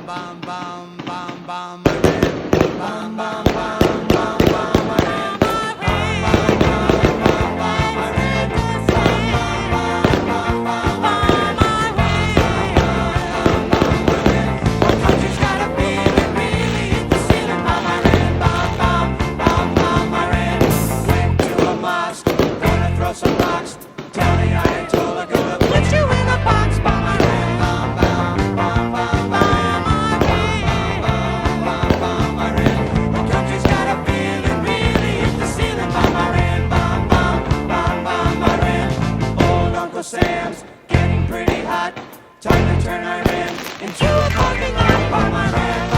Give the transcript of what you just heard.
bum bum bum bum bum bum bum bum bum some rocks. Tell the Ayatollah gonna put you in a box. The country's got a feeling really hit the ceiling. Old Uncle Sam's getting pretty hot. Time to turn Iran into a parking lot.